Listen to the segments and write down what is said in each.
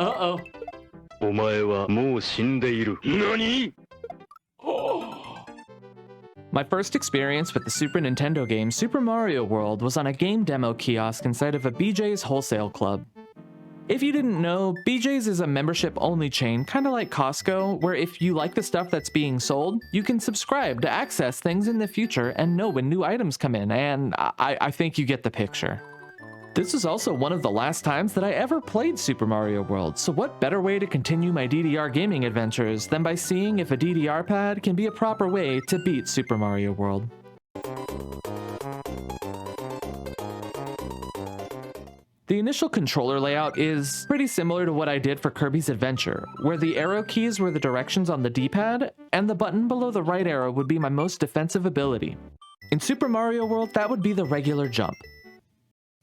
Uh-oh. お前はもう死んでいる。何? My first experience with the Super Nintendo game Super Mario World was on a game demo kiosk inside of a BJ's wholesale club. If you didn't know, BJ's is a membership-only chain, kind of like Costco, where if you like the stuff that's being sold, you can subscribe to access things in the future and know when new items come in, and I think you get the picture. This is also one of the last times that I ever played Super Mario World, so what better way to continue my DDR gaming adventures than by seeing if a DDR pad can be a proper way to beat Super Mario World. The initial controller layout is pretty similar to what I did for Kirby's Adventure, where the arrow keys were the directions on the D-pad, and the button below the right arrow would be my most defensive ability. In Super Mario World, that would be the regular jump.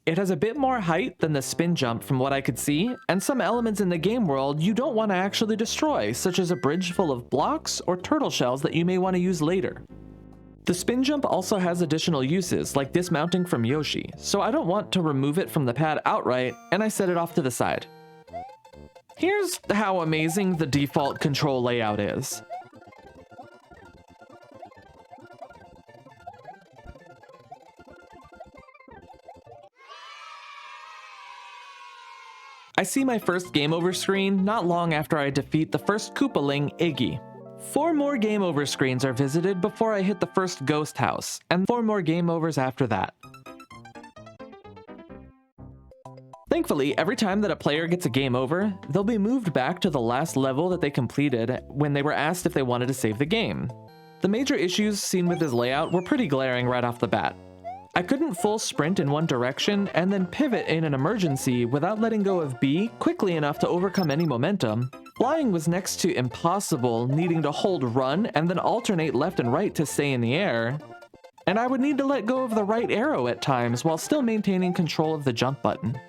It has a bit more height than the spin jump from what I could see, and some elements in the game world you don't want to actually destroy, such as a bridge full of blocks or turtle shells that you may want to use later. The spin jump also has additional uses, like dismounting from Yoshi, so I don't want to remove it from the pad outright, and I set it off to the side. Here's how amazing the default control layout is. I see my first game over screen not long after I defeat the first Koopaling, Iggy. 4 more game over screens are visited before I hit the first ghost house, and 4 more game overs after that. Thankfully, every time that a player gets a game over, they'll be moved back to the last level that they completed when they were asked if they wanted to save the game. The major issues seen with this layout were pretty glaring right off the bat. I couldn't full sprint in one direction and then pivot in an emergency without letting go of B quickly enough to overcome any momentum. Flying was next to impossible, needing to hold run and then alternate left and right to stay in the air. And I would need to let go of the right arrow at times while still maintaining control of the jump button.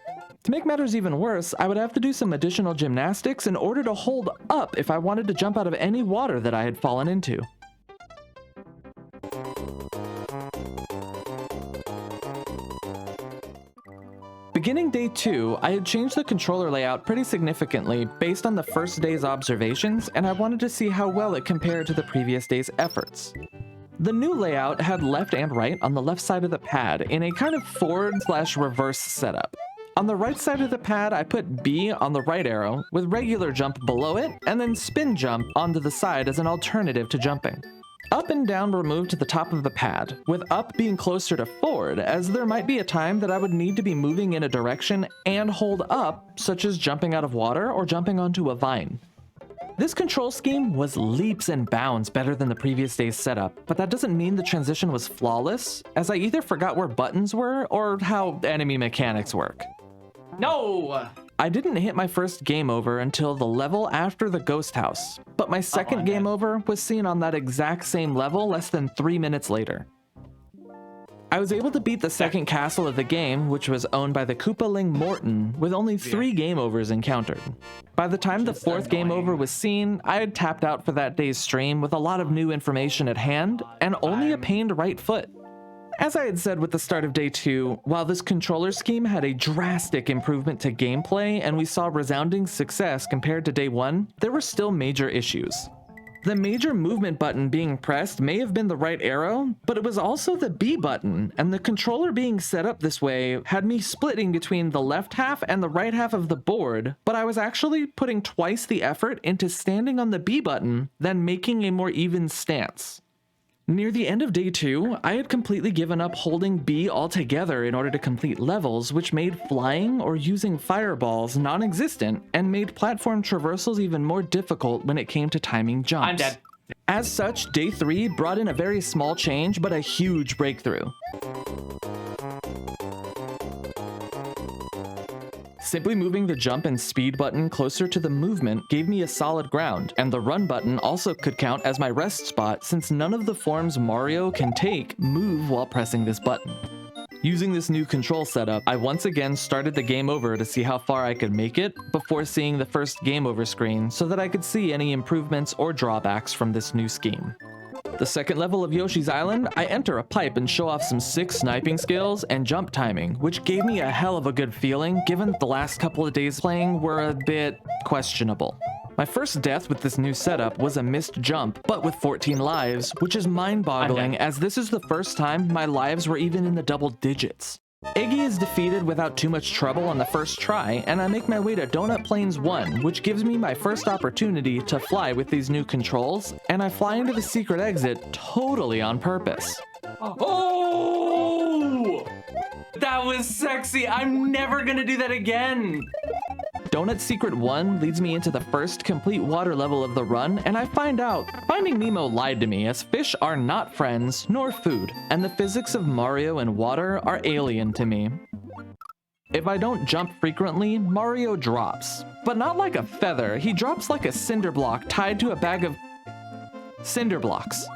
To make matters even worse, I would have to do some additional gymnastics in order to hold up if I wanted to jump out of any water that I had fallen into. Beginning day 2, I had changed the controller layout pretty significantly based on the first day's observations, and I wanted to see how well it compared to the previous day's efforts. The new layout had left and right on the left side of the pad in a kind of forward/reverse setup. On the right side of the pad, I put B on the right arrow, with regular jump below it, and then spin jump onto the side as an alternative to jumping. Up and down were moved to the top of the pad, with up being closer to forward, as there might be a time that I would need to be moving in a direction and hold up, such as jumping out of water or jumping onto a vine. This control scheme was leaps and bounds better than the previous day's setup, but that doesn't mean the transition was flawless, as I either forgot where buttons were or how enemy mechanics work. No! I didn't hit my first game over until the level after the ghost house, but my second game over was seen on that exact same level less than 3 minutes later. I was able to beat the second castle of the game, which was owned by the Koopaling Morton, with only 3 game overs encountered. By the time the 4th game over was seen, I had tapped out for that day's stream with a lot of new information at hand, and only a pained right foot. As I had said with the start of day 2, while this controller scheme had a drastic improvement to gameplay and we saw resounding success compared to day 1, there were still major issues. The major movement button being pressed may have been the right arrow, but it was also the B button, and the controller being set up this way had me splitting between the left half and the right half of the board, but I was actually putting twice the effort into standing on the B button than making a more even stance. Near the end of day 2, I had completely given up holding B altogether in order to complete levels, which made flying or using fireballs non-existent and made platform traversals even more difficult when it came to timing jumps. I'm dead. As such, day 3 brought in a very small change but a huge breakthrough. Simply moving the jump and speed button closer to the movement gave me a solid ground, and the run button also could count as my rest spot since none of the forms Mario can take move while pressing this button. Using this new control setup, I once again started the game over to see how far I could make it before seeing the first game over screen so that I could see any improvements or drawbacks from this new scheme. The second level of Yoshi's Island, I enter a pipe and show off some sick sniping skills and jump timing, which gave me a hell of a good feeling given the last couple of days playing were a bit questionable. My first death with this new setup was a missed jump, but with 14 lives, which is mind-boggling as this is the first time my lives were even in the double digits. Iggy is defeated without too much trouble on the first try, and I make my way to Donut Plains 1, which gives me my first opportunity to fly with these new controls, and I fly into the secret exit totally on purpose. Oh! That was sexy! I'm never gonna do that again! Donut Secret 1 leads me into the first complete water level of the run, and I find out Finding Nemo lied to me as fish are not friends nor food, and the physics of Mario and water are alien to me. If I don't jump frequently, Mario drops. But not like a feather, he drops like a cinder block tied to a bag of cinder blocks.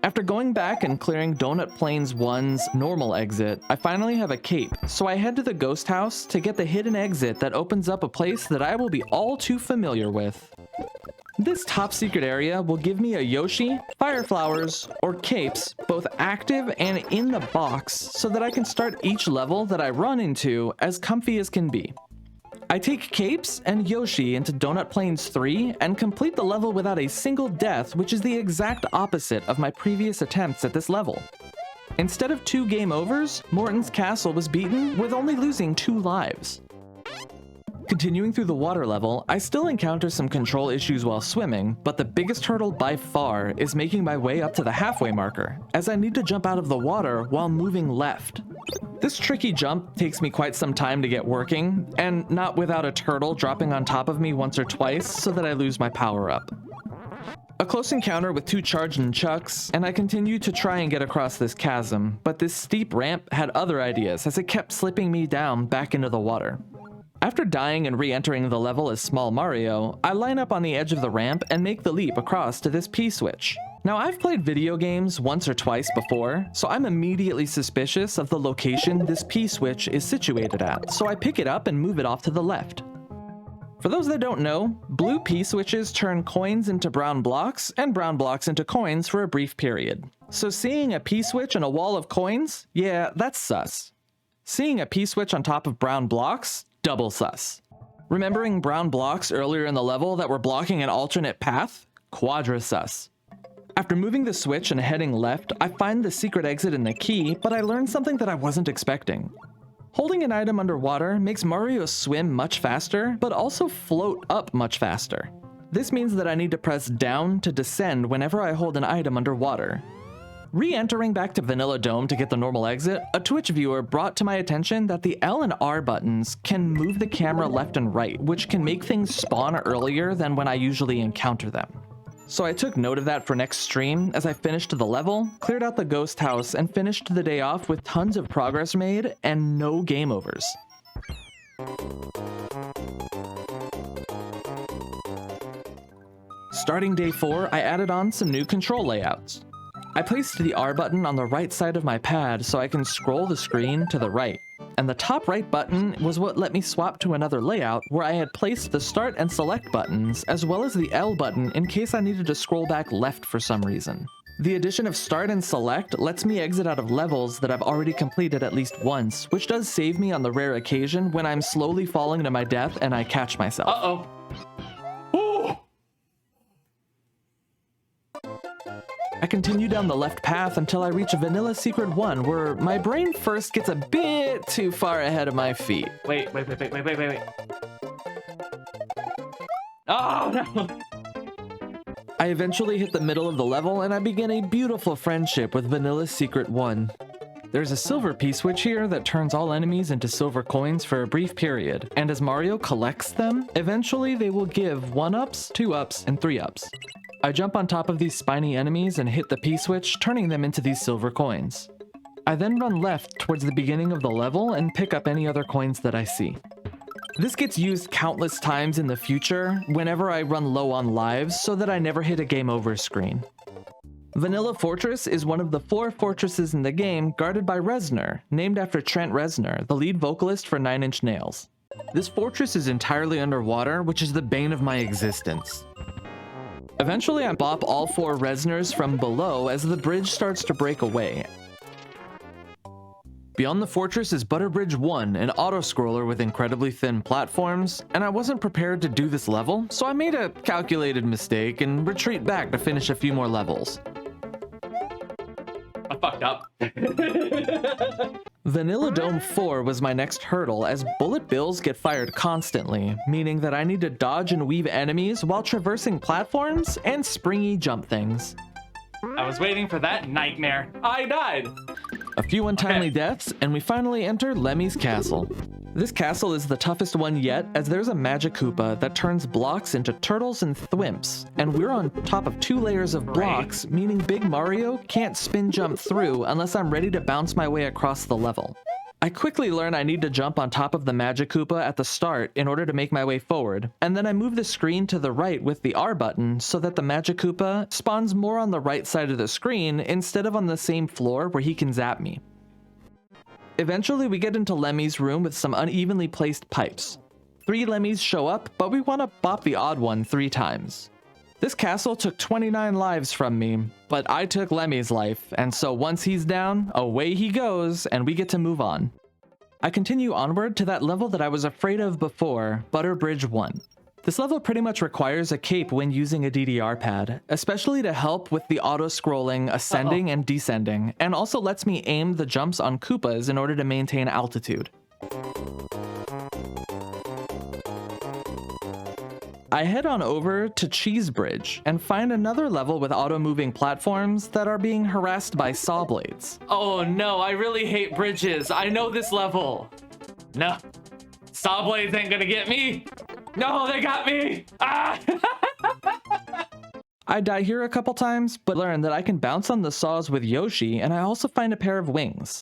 After going back and clearing Donut Plains 1's normal exit, I finally have a cape, so I head to the ghost house to get the hidden exit that opens up a place that I will be all too familiar with. This top secret area will give me a Yoshi, fire flowers, or capes, both active and in the box, so that I can start each level that I run into as comfy as can be. I take Capes and Yoshi into Donut Plains 3 and complete the level without a single death, which is the exact opposite of my previous attempts at this level. Instead of 2 game overs, Morton's castle was beaten with only losing 2 lives. Continuing through the water level, I still encounter some control issues while swimming, but the biggest hurdle by far is making my way up to the halfway marker, as I need to jump out of the water while moving left. This tricky jump takes me quite some time to get working, and not without a turtle dropping on top of me once or twice so that I lose my power up. A close encounter with 2 charged nunchucks, and I continue to try and get across this chasm, but this steep ramp had other ideas as it kept slipping me down back into the water. After dying and re-entering the level as Small Mario, I line up on the edge of the ramp and make the leap across to this P-switch. Now, I've played video games once or twice before, so I'm immediately suspicious of the location this P-switch is situated at, so I pick it up and move it off to the left. For those that don't know, blue P-switches turn coins into brown blocks and brown blocks into coins for a brief period. So seeing a P-switch and a wall of coins, yeah, that's sus. Seeing a P-switch on top of brown blocks, double sus. Remembering brown blocks earlier in the level that were blocking an alternate path, quadra sus. After moving the switch and heading left, I find the secret exit and the key, but I learned something that I wasn't expecting. Holding an item underwater makes Mario swim much faster, but also float up much faster. This means that I need to press down to descend whenever I hold an item underwater. Re-entering back to Vanilla Dome to get the normal exit, a Twitch viewer brought to my attention that the L and R buttons can move the camera left and right, which can make things spawn earlier than when I usually encounter them. So I took note of that for next stream as I finished the level, cleared out the ghost house, and finished the day off with tons of progress made and no game overs. Starting day 4, I added on some new control layouts. I placed the R button on the right side of my pad so I can scroll the screen to the right, and the top right button was what let me swap to another layout where I had placed the start and select buttons as well as the L button in case I needed to scroll back left for some reason. The addition of start and select lets me exit out of levels that I've already completed at least once, which does save me on the rare occasion when I'm slowly falling to my death and I catch myself. Uh-oh. I continue down the left path until I reach Vanilla Secret 1, where my brain first gets a bit too far ahead of my feet. Wait. Oh, no! I eventually hit the middle of the level, and I begin a beautiful friendship with Vanilla Secret 1. There's a silver P-switch here that turns all enemies into silver coins for a brief period, and as Mario collects them, eventually they will give 1-ups, 2-ups, and 3-ups. I jump on top of these spiny enemies and hit the P-switch, turning them into these silver coins. I then run left towards the beginning of the level and pick up any other coins that I see. This gets used countless times in the future, whenever I run low on lives, so that I never hit a game over screen. Vanilla Fortress is one of the 4 fortresses in the game guarded by Reznor, named after Trent Reznor, the lead vocalist for 9 Inch Nails. This fortress is entirely underwater, which is the bane of my existence. Eventually, I bop all 4 Resners from below as the bridge starts to break away. Beyond the fortress is Butterbridge 1, an auto-scroller with incredibly thin platforms, and I wasn't prepared to do this level, so I made a calculated mistake and retreat back to finish a few more levels. I fucked up. Vanilla Dome 4 was my next hurdle as bullet bills get fired constantly, meaning that I need to dodge and weave enemies while traversing platforms and springy jump things. I was waiting for that nightmare. I died. A few untimely deaths, and we finally enter Lemmy's castle. This castle is the toughest one yet, as there's a Magic Koopa that turns blocks into turtles and thwimps, and we're on top of 2 layers of blocks, meaning Big Mario can't spin jump through unless I'm ready to bounce my way across the level. I quickly learn I need to jump on top of the Magic Koopa at the start in order to make my way forward, and then I move the screen to the right with the R button so that the Magic Koopa spawns more on the right side of the screen instead of on the same floor where he can zap me. Eventually, we get into Lemmy's room with some unevenly placed pipes. 3 Lemmys show up, but we want to bop the odd one 3 times. This castle took 29 lives from me, but I took Lemmy's life, and so once he's down, away he goes, and we get to move on. I continue onward to that level that I was afraid of before, Butterbridge 1. This level pretty much requires a cape when using a DDR pad, especially to help with the auto-scrolling ascending and descending, and also lets me aim the jumps on Koopas in order to maintain altitude. I head on over to Cheese Bridge and find another level with auto-moving platforms that are being harassed by saw blades. Oh no, I really hate bridges. I know this level. No, saw blades ain't gonna get me. No, they got me. Ah! I die here a couple times, but learn that I can bounce on the saws with Yoshi, and I also find a pair of wings.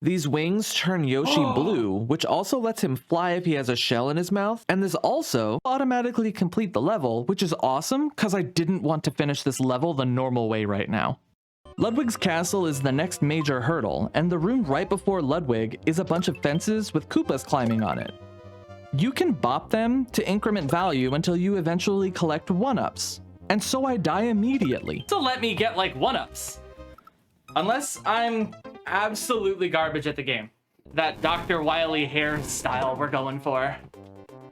These wings turn Yoshi blue, which also lets him fly if he has a shell in his mouth, and this also automatically complete the level, which is awesome because I didn't want to finish this level the normal way right now. Ludwig's castle is the next major hurdle, and the room right before Ludwig is a bunch of fences with Koopas climbing on it. You can bop them to increment value until you eventually collect 1-ups, and so I die immediately. So let me get like 1-ups. Unless I'm absolutely garbage at the game. That Dr. Wily hairstyle we're going for.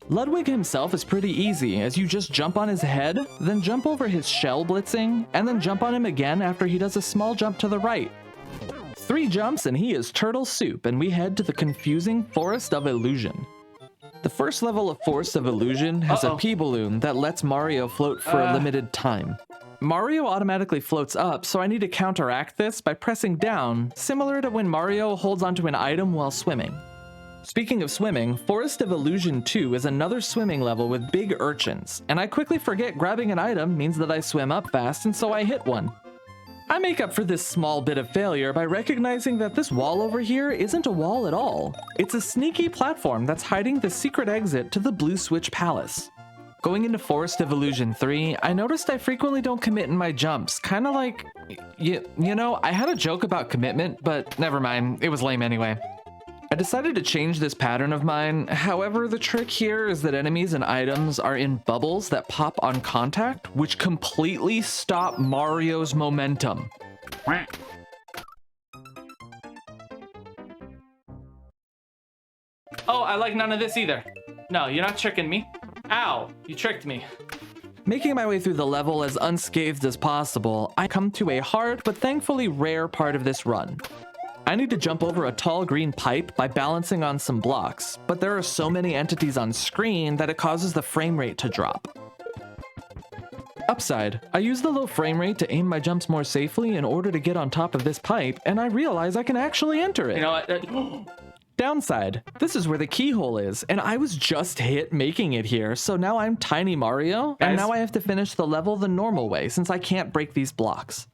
Ludwig himself is pretty easy, as you just jump on his head, then jump over his shell blitzing, and then jump on him again after he does a small jump to the right. 3 jumps and he is turtle soup, and we head to the confusing Forest of Illusion. The first level of Forest of Illusion has a P-balloon that lets Mario float for a limited time. Mario automatically floats up, so I need to counteract this by pressing down, similar to when Mario holds onto an item while swimming. Speaking of swimming, Forest of Illusion 2 is another swimming level with big urchins, and I quickly forget grabbing an item means that I swim up fast, and so I hit one. I make up for this small bit of failure by recognizing that this wall over here isn't a wall at all. It's a sneaky platform that's hiding the secret exit to the Blue Switch Palace. Going into Forest of Illusion 3, I noticed I frequently don't commit in my jumps, kinda like, you know, I had a joke about commitment, but never mind, it was lame anyway. I decided to change this pattern of mine. However, the trick here is that enemies and items are in bubbles that pop on contact, which completely stop Mario's momentum. Oh, I like none of this either. No, you're not tricking me. Ow, you tricked me. Making my way through the level as unscathed as possible, I come to a hard but thankfully rare part of this run. I need to jump over a tall green pipe by balancing on some blocks, but there are so many entities on screen that it causes the frame rate to drop. Upside, I use the low frame rate to aim my jumps more safely in order to get on top of this pipe, and I realize I can actually enter it. You know what? Downside, this is where the keyhole is, and I was just hit making it here, so now I'm Tiny Mario, and now I have to finish the level the normal way since I can't break these blocks.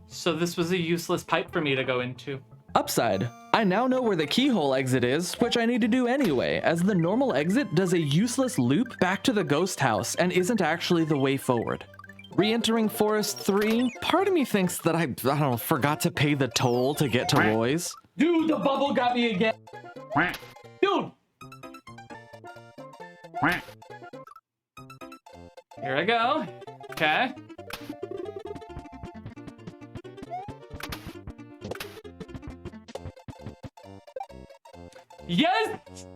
So this was a useless pipe for me to go into. Upside, I now know where the keyhole exit is, which I need to do anyway, as the normal exit does a useless loop back to the ghost house and isn't actually the way forward. Re-entering Forest 3, part of me thinks that I don't know, forgot to pay the toll to get to Roy's. Dude, the bubble got me again. Dude! Here I go. Okay. Yes!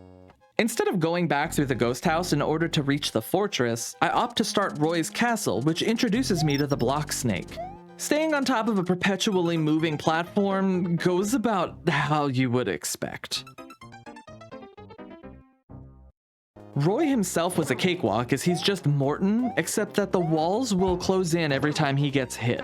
Instead of going back through the ghost house in order to reach the fortress, I opt to start Roy's castle, which introduces me to the block snake. Staying on top of a perpetually moving platform goes about how you would expect. Roy himself was a cakewalk as he's just Morton, except that the walls will close in every time he gets hit.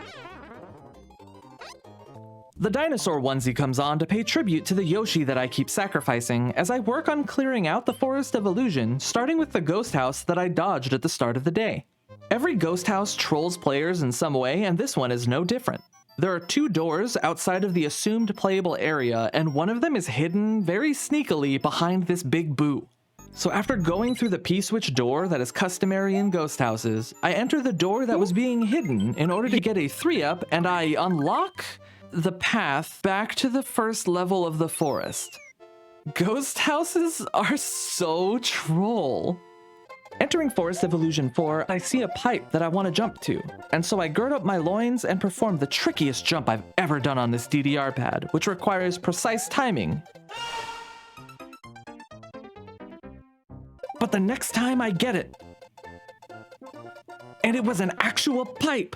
The dinosaur onesie comes on to pay tribute to the Yoshi that I keep sacrificing as I work on clearing out the Forest of Illusion, starting with the ghost house that I dodged at the start of the day. Every ghost house trolls players in some way, and this one is no different. There are 2 doors outside of the assumed playable area, and one of them is hidden very sneakily behind this big boo. So after going through the P-switch door that is customary in ghost houses, I enter the door that was being hidden in order to get a 3-up, and I unlock the path back to the first level of the forest. Ghost houses are so troll. Entering Forest of Illusion 4, I see a pipe that I want to jump to, and so I gird up my loins and perform the trickiest jump I've ever done on this DDR pad, which requires precise timing. But the next time I get it, and it was an actual pipe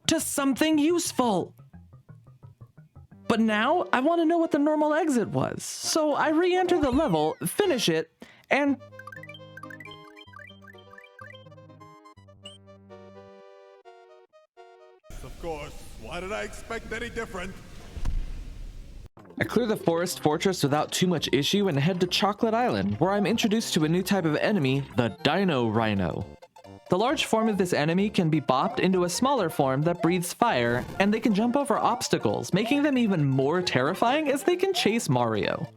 to something useful. But now I want to know what the normal exit was, so I re-enter the level, finish it, and Of course. Why did I expect any different? I clear the forest fortress without too much issue and head to Chocolate Island, where I'm introduced to a new type of enemy, the Dino Rhino. The large form of this enemy can be bopped into a smaller form that breathes fire, and they can jump over obstacles, making them even more terrifying as they can chase Mario.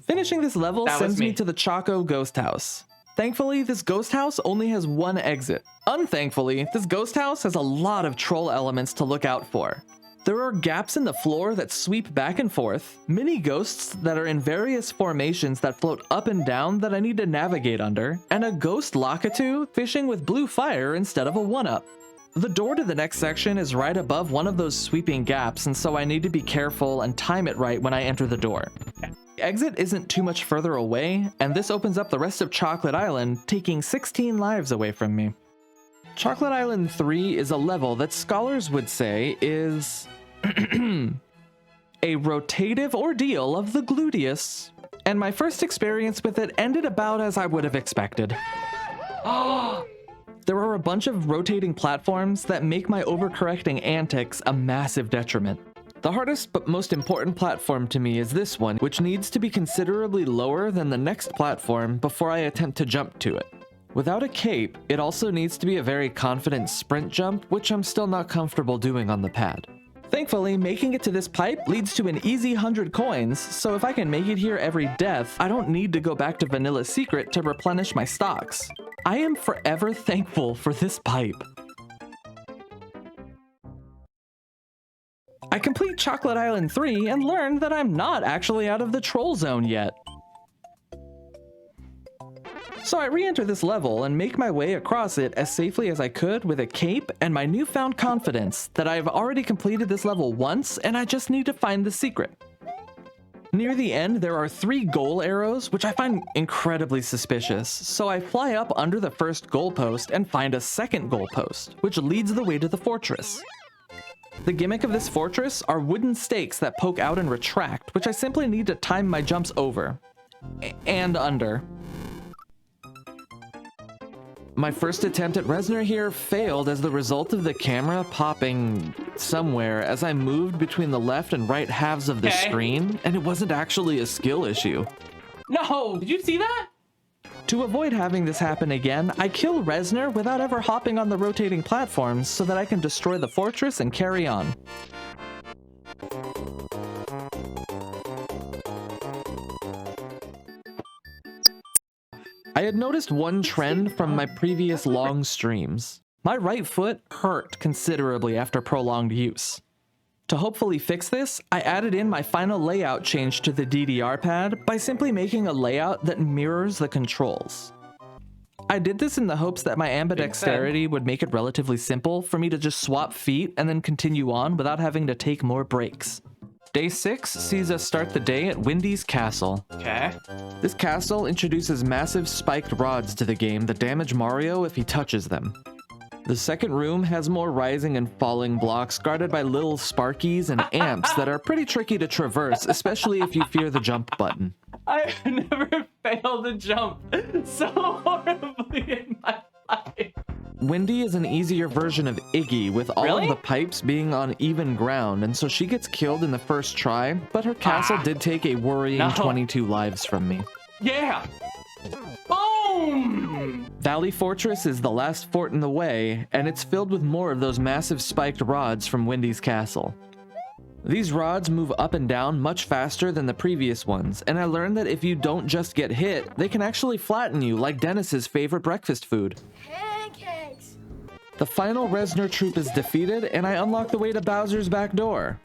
Finishing this level sends me to the Choco Ghost House. Thankfully, this ghost house only has 1 exit. Unthankfully, this ghost house has a lot of troll elements to look out for. There are gaps in the floor that sweep back and forth, mini ghosts that are in various formations that float up and down that I need to navigate under, and a ghost Lakitu fishing with blue fire instead of a 1-up. The door to the next section is right above one of those sweeping gaps, and so I need to be careful and time it right when I enter the door. The exit isn't too much further away, and this opens up the rest of Chocolate Island, taking 16 lives away from me. Chocolate Island 3 is a level that scholars would say is a rotative ordeal of the gluteus, and my first experience with it ended about as I would have expected. There are a bunch of rotating platforms that make my overcorrecting antics a massive detriment. The hardest but most important platform to me is this one, which needs to be considerably lower than the next platform before I attempt to jump to it. Without a cape, it also needs to be a very confident sprint jump, which I'm still not comfortable doing on the pad. Thankfully, making it to this pipe leads to an easy 100 coins, so if I can make it here every death, I don't need to go back to Vanilla Secret to replenish my stocks. I am forever thankful for this pipe. I complete Chocolate Island 3 and learn that I'm not actually out of the troll zone yet. So I re-enter this level and make my way across it as safely as I could with a cape and my newfound confidence that I've already completed this level once and I just need to find the secret. Near the end, there are 3 goal arrows, which I find incredibly suspicious, so I fly up under the first goalpost and find a second goalpost, which leads the way to the fortress. The gimmick of this fortress are wooden stakes that poke out and retract, which I simply need to time my jumps over. And under. My first attempt at Reznor here failed as the result of the camera popping somewhere as I moved between the left and right halves of the screen, and it wasn't actually a skill issue. No, did you see that? To avoid having this happen again, I kill Reznor without ever hopping on the rotating platforms so that I can destroy the fortress and carry on. I had noticed one trend from my previous long streams. My right foot hurt considerably after prolonged use. To hopefully fix this, I added in my final layout change to the DDR pad by simply making a layout that mirrors the controls. I did this in the hopes that my ambidexterity would make it relatively simple for me to just swap feet and then continue on without having to take more breaks. Day 6 sees us start the day at Windy's Castle. Okay. This castle introduces massive spiked rods to the game that damage Mario if he touches them. The second room has more rising and falling blocks guarded by little sparkies and amps that are pretty tricky to traverse, especially if you fear the jump button. I've never failed a jump so horribly in my life. Windy is an easier version of Iggy, with all Really? of the pipes being on even ground, and so she gets killed in the first try, but her castle did take a worrying 22 lives from me. Yeah. Boom. Valley Fortress is the last fort in the way, and it's filled with more of those massive spiked rods from Windy's Castle. These rods move up and down much faster than the previous ones, and I learned that if you don't just get hit, they can actually flatten you like Dennis's favorite breakfast food. Pancakes! The final Reznor troop is defeated, and I unlock the way to Bowser's back door.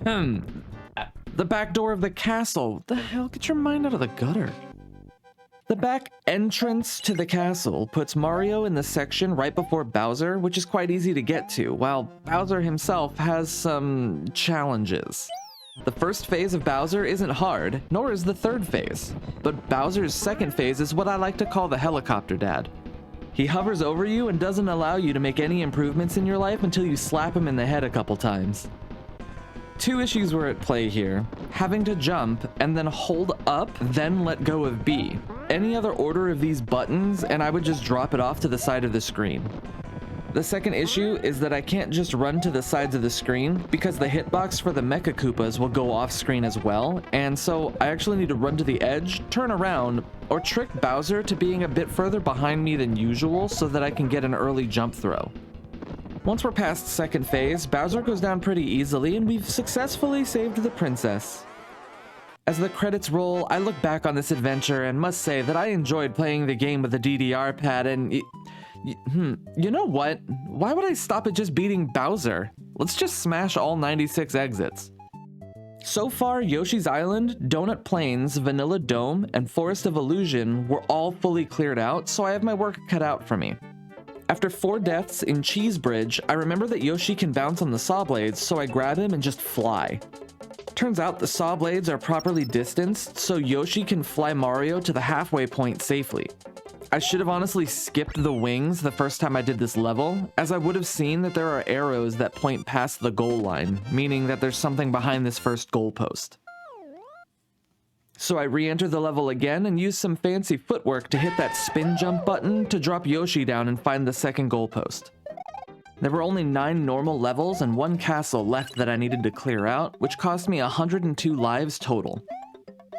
The back door of the castle. What the hell? Get your mind out of the gutter. The back entrance to the castle puts Mario in the section right before Bowser, which is quite easy to get to, while Bowser himself has some challenges. The first phase of Bowser isn't hard, nor is the third phase, but Bowser's second phase is what I like to call the helicopter dad. He hovers over you and doesn't allow you to make any improvements in your life until you slap him in the head a couple times. Two issues were at play here: having to jump and then hold up, then let go of B. Any other order of these buttons and I would just drop it off to the side of the screen. The second issue is that I can't just run to the sides of the screen because the hitbox for the Mecha Koopas will go off screen as well, and so I actually need to run to the edge, turn around, or trick Bowser to being a bit further behind me than usual so that I can get an early jump throw. Once we're past second phase, Bowser goes down pretty easily and we've successfully saved the princess. As the credits roll, I look back on this adventure and must say that I enjoyed playing the game with the DDR pad and you know what? Why would I stop at just beating Bowser? Let's just smash all 96 exits. So far, Yoshi's Island, Donut Plains, Vanilla Dome, and Forest of Illusion were all fully cleared out, so I have my work cut out for me. After 4 deaths in Cheese Bridge, I remember that Yoshi can bounce on the saw blades, so I grab him and just fly. Turns out the saw blades are properly distanced, so Yoshi can fly Mario to the halfway point safely. I should have honestly skipped the wings the first time I did this level, as I would have seen that there are arrows that point past the goal line, meaning that there's something behind this first goalpost. So I re-enter the level again and use some fancy footwork to hit that spin jump button to drop Yoshi down and find the second goalpost. There were only 9 normal levels and 1 castle left that I needed to clear out, which cost me 102 lives total.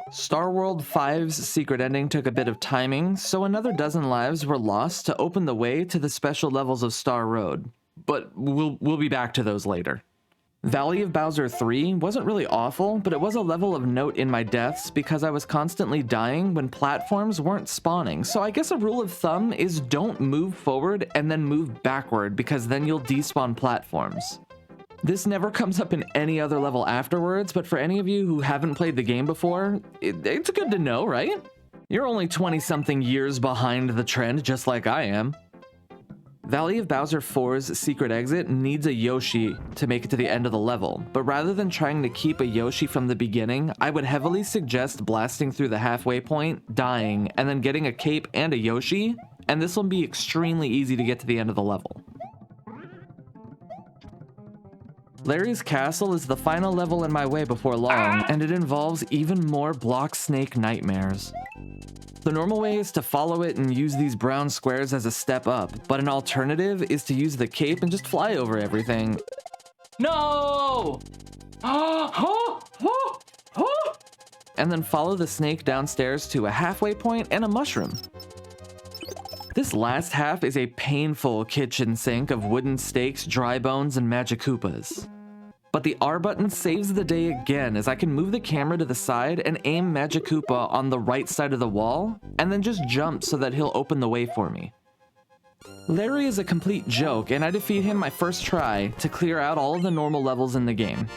Star World 5's secret ending took a bit of timing, so another dozen lives were lost to open the way to the special levels of Star Road, but we'll be back to those later. Valley of Bowser 3 wasn't really awful, but it was a level of note in my deaths because I was constantly dying when platforms weren't spawning, so I guess a rule of thumb is don't move forward and then move backward because then you'll despawn platforms. This never comes up in any other level afterwards, but for any of you who haven't played the game before, it's good to know, right? You're only 20-something years behind the trend, just like I am. Valley of Bowser 4's secret exit needs a Yoshi to make it to the end of the level, but rather than trying to keep a Yoshi from the beginning, I would heavily suggest blasting through the halfway point, dying, and then getting a cape and a Yoshi, and this will be extremely easy to get to the end of the level. Larry's Castle is the final level in my way before long, and it involves even more block snake nightmares. The normal way is to follow it and use these brown squares as a step up, but an alternative is to use the cape and just fly over everything. No! And then follow the snake downstairs to a halfway point and a mushroom. This last half is a painful kitchen sink of wooden stakes, dry bones, and magic Koopas. But the R button saves the day again as I can move the camera to the side and aim Magic Koopa on the right side of the wall, and then just jump so that he'll open the way for me. Larry is a complete joke, and I defeat him my first try to clear out all of the normal levels in the game.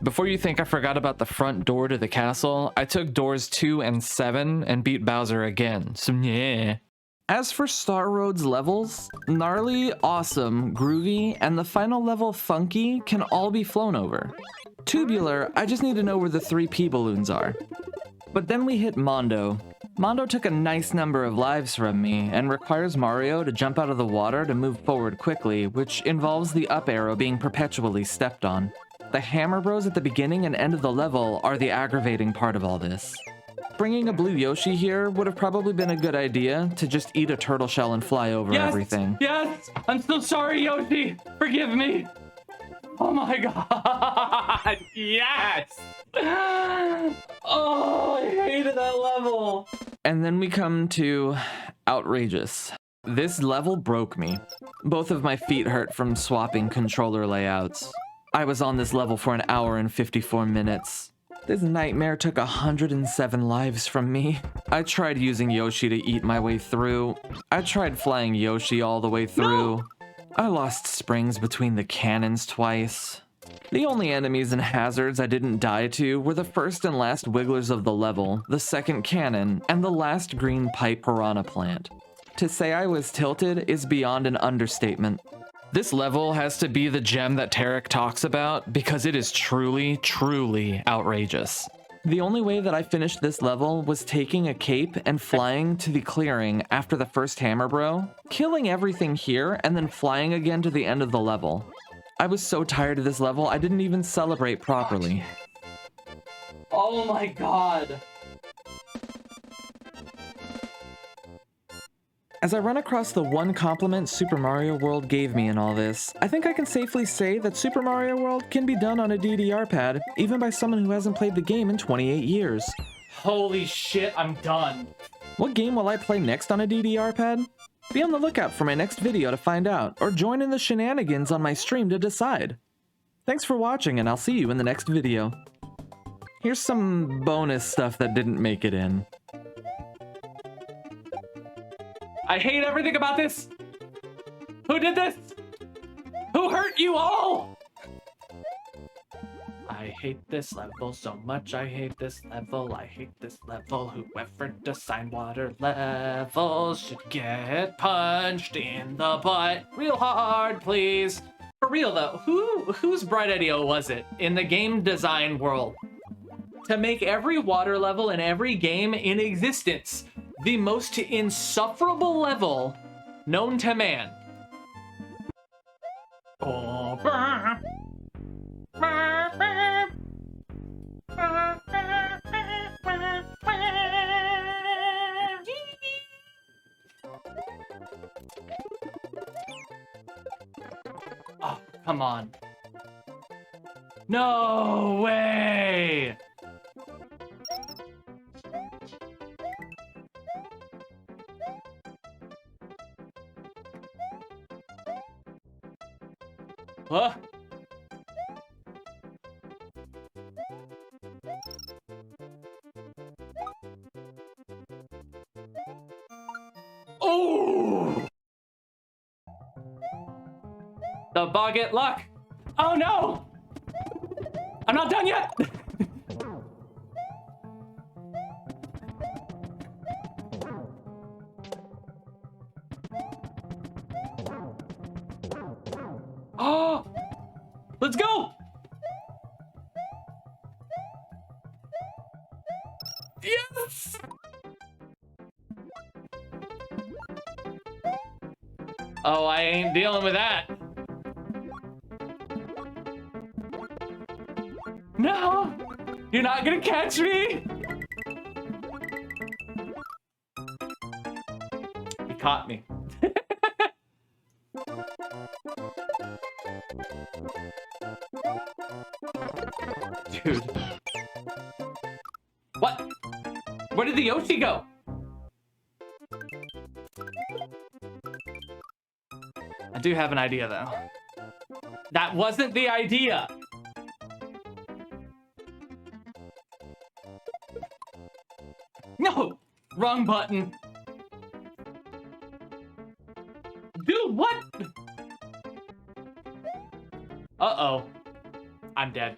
Before you think I forgot about the front door to the castle, I took doors 2 and 7 and beat Bowser again, so yeah. As for Star Road's levels, gnarly, awesome, groovy, and the final level funky can all be flown over. Tubular, I just need to know where the 3P balloons are. But then we hit Mondo. Mondo took a nice number of lives from me and requires Mario to jump out of the water to move forward quickly, which involves the up arrow being perpetually stepped on. The Hammer Bros at the beginning and end of the level are the aggravating part of all this. Bringing a blue Yoshi here would have probably been a good idea to just eat a turtle shell and fly over everything. Yes! I'm so sorry, Yoshi! Forgive me! Oh my god! Yes! Oh, I hated that level! And then we come to Outrageous. This level broke me. Both of my feet hurt from swapping controller layouts. I was on this level for an hour and 54 minutes. This nightmare took 107 lives from me. I tried using Yoshi to eat my way through. I tried flying Yoshi all the way through. No! I lost springs between the cannons twice. The only enemies and hazards I didn't die to were the first and last wigglers of the level, the second cannon, and the last green pipe piranha plant. To say I was tilted is beyond an understatement. This level has to be the gem that Tarek talks about because it is truly, truly outrageous. The only way that I finished this level was taking a cape and flying to the clearing after the first Hammer Bro, killing everything here, and then flying again to the end of the level. I was so tired of this level, I didn't even celebrate properly. Oh my god. As I run across the one compliment Super Mario World gave me in all this, I think I can safely say that Super Mario World can be done on a DDR pad, even by someone who hasn't played the game in 28 years. Holy shit, I'm done. What game will I play next on a DDR pad? Be on the lookout for my next video to find out, or join in the shenanigans on my stream to decide. Thanks for watching, and I'll see you in the next video. Here's some bonus stuff that didn't make it in. I hate everything about this! Who did this? Who hurt you all? I hate this level so much, I hate this level, I hate this level. Whoever designed water levels should get punched in the butt real hard, please. For real though, whose bright idea was it in the game design world to make every water level in every game in existence the most insufferable level known to man? Oh, oh, come on. No way! Huh? Oh! The Boggett luck. Oh no! I'm not done yet! Oh! Let's go! Yes! Oh, I ain't dealing with that. No! You're not gonna catch me! You caught me. Dude. What? Where did the Yoshi go? I do have an idea, though. That wasn't the idea! No! Wrong button. Dude, what? Uh-oh. I'm dead.